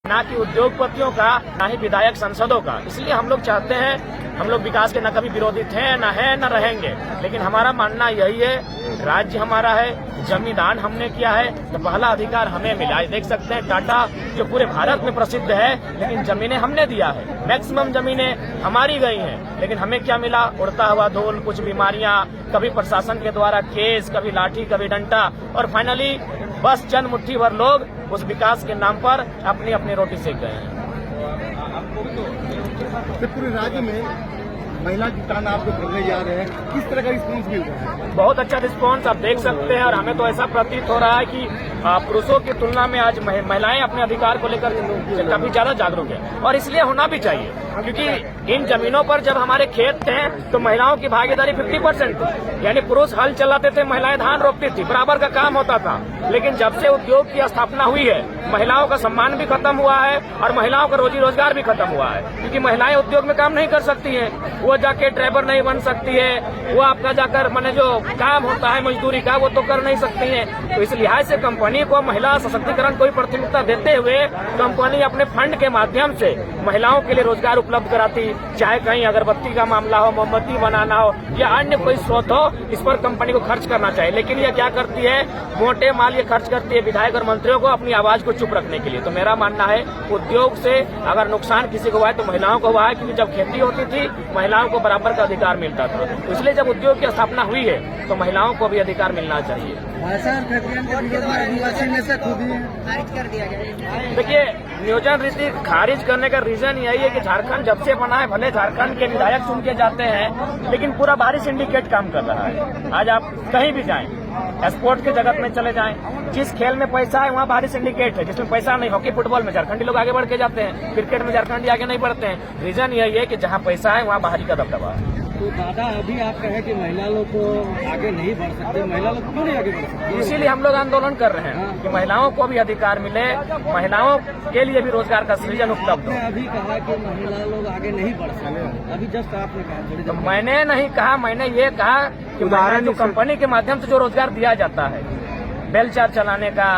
ना कि उद्योगपतियों का, ना ही विधायक सांसदों का। इसलिए हम लोग चाहते हैं, हम लोग विकास के न कभी विरोधी थे, न रहेंगे, लेकिन हमारा मानना यही है, राज्य हमारा है, जमींदान हमने किया है तो पहला अधिकार हमें मिला। देख सकते हैं टाटा जो पूरे भारत में प्रसिद्ध है, लेकिन जमीनें हमने दिया है, मैक्सिमम जमीनें हमारी गई हैं, लेकिन हमें क्या मिला? उड़ता हुआ धूल, कुछ बीमारियां, कभी प्रशासन के द्वारा केस, कभी लाठी, कभी डंडा, और फाइनली बस चंद मुट्ठी भर लोग उस विकास के नाम पर अपनी अपनी रोटी सेक गए हैं। पूरे राज्य में महिला जुटान आप जो करने जा रहे हैं, किस तरह का रिस्पॉन्स मिल रहा है? बहुत अच्छा रिस्पॉन्स आप देख सकते हैं, और हमें तो ऐसा प्रतीत हो रहा है कि पुरुषों की तुलना में आज महिलाएं अपने अधिकार को लेकर काफी ज्यादा जागरूक है, और इसलिए होना भी चाहिए, क्योंकि इन जमीनों पर जब हमारे खेत थे तो महिलाओं की भागीदारी 50% थी, यानी पुरुष हल चलाते थे, महिलाएं धान रोपती थी, बराबर का काम होता था। लेकिन जब से उद्योग की स्थापना हुई है, महिलाओं का सम्मान भी खत्म हुआ है और महिलाओं का रोजी रोजगार भी खत्म हुआ है, क्योंकि महिलाएं उद्योग में काम नहीं कर सकती है, वो जाके ड्राइवर नहीं बन सकती है, वो आपका जाकर माने जो काम होता है मजदूरी का वो तो कर नहीं सकती है। तो इस लिहाज से कंपनी को महिला सशक्तिकरण को प्राथमिकता देते हुए कंपनी अपने फंड के माध्यम से महिलाओं के लिए रोजगार उपलब्ध कराती, चाहे कहीं अगरबत्ती का मामला हो, मोमबत्ती बनाना हो या अन्य कोई स्रोत हो, इस पर कंपनी को खर्च करना चाहिए। लेकिन ये क्या करती है, मोटे माल ये खर्च करती है विधायक और मंत्रियों को अपनी आवाज को चुप रखने के लिए। तो मेरा मानना है, उद्योग से अगर नुकसान किसी को हुआ है तो महिलाओं को हुआ है, क्योंकि जब खेती होती थी महिलाओं को बराबर का अधिकार मिलता था। तो इसलिए जब उद्योग की स्थापना हुई है तो महिलाओं को भी अधिकार मिलना चाहिए। खारिज कर दिया गया। देखिए, नियोजन रीति खारिज करने का रीजन यही है कि झारखंड जब से बना है, भले झारखंड के विधायक चुन के जाते हैं, लेकिन पूरा बाहरी सिंडिकेट काम कर रहा है। आज आप कहीं भी जाएं, स्पोर्ट के जगत में चले जाएं, जिस खेल में पैसा है वहाँ बाहरी सिंडिकेट है, जिसमें पैसा नहीं, हॉकी फुटबॉल में झारखंडी लोग आगे बढ़ के जाते हैं, क्रिकेट में झारखंडी आगे नहीं बढ़ते हैं। रीजन यही है कि जहाँ पैसा है वहाँ बाहरी का दबदबा है। तो दादा, अभी आप कहें कि महिला लोग तो आगे नहीं बढ़ सकते, महिला लोग क्यों नहीं आगे बढ़ सकते? इसीलिए हम लोग आंदोलन कर रहे हैं कि महिलाओं को भी अधिकार मिले, महिलाओं के लिए भी रोजगार का सृजन उपलब्ध हो। अभी कहा कि महिला लोग आगे नहीं बढ़ सकते, अभी जस्ट आपने कहा। तो मैंने नहीं कहा, मैंने ये कहा कि उदाहरण जो कंपनी के माध्यम से जो रोजगार दिया जाता है, बेलचार चलाने का,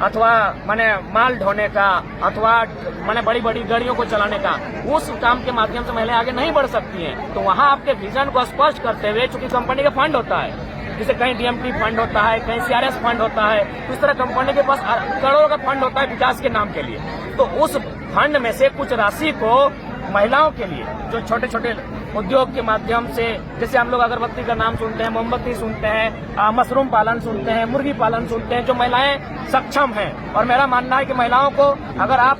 अथवा माने माल ढोने का, अथवा माने बड़ी बड़ी गाड़ियों को चलाने का, उस काम के माध्यम से महिलाएं आगे नहीं बढ़ सकती हैं। तो वहाँ आपके विजन को स्पष्ट करते हुए, चूंकि कंपनी का फंड होता है, जैसे कहीं डीएमटी फंड होता है, कहीं सीआरएस फंड होता है, उस तरह कंपनी के पास करोड़ों का फंड होता है विकास के नाम के लिए। तो उस फंड में से कुछ राशि को महिलाओं के लिए, जो छोटे छोटे उद्योग के माध्यम से, जैसे हम लोग अगरबत्ती का नाम सुनते हैं, मोमबत्ती सुनते हैं, मशरूम पालन सुनते हैं, मुर्गी पालन सुनते हैं, जो महिलाएं सक्षम हैं। और मेरा मानना है कि महिलाओं को अगर आप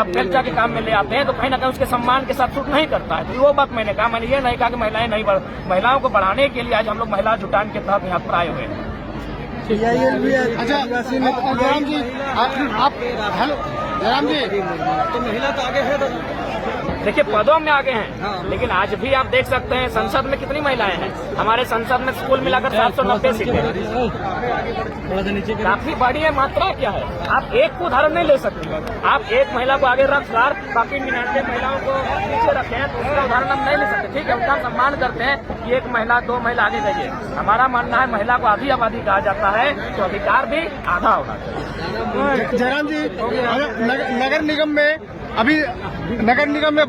बेलचा के काम में ले आते हैं तो कहीं ना कहीं उसके सम्मान के साथ सूट नहीं करता है। तो वो बात मैंने कहा, मैंने ये नहीं कहा कि महिलाएं नहीं बढ़, महिलाओं को बढ़ाने के लिए आज हम लोग महिला जुटान के तहत यहाँ पर आए हुए हैं। अच्छा जयराम जी, आप हेलो जयराम जी, तो महिला तो आगे है। देखिए, पदों में आगे हैं, लेकिन आज भी आप देख सकते हैं संसद में कितनी महिलाएं हैं। हमारे संसद में कुल मिलाकर 790 सीटें, काफी बड़ी है। मात्रा क्या है, आप एक को उदाहरण नहीं ले सकते। आप एक महिला को आगे रखकर बाकी 99 महिलाओं को पीछे रखे हैं, तो उसका उदाहरण हम नहीं ले सकते। ठीक है, उनका सम्मान करते हैं कि एक महिला, दो महिला आगे गई है। हमारा मानना है, महिला को आधी आबादी कहा जाता है तो अधिकार भी आधा होना चाहिए। जयराम जी, नगर निगम में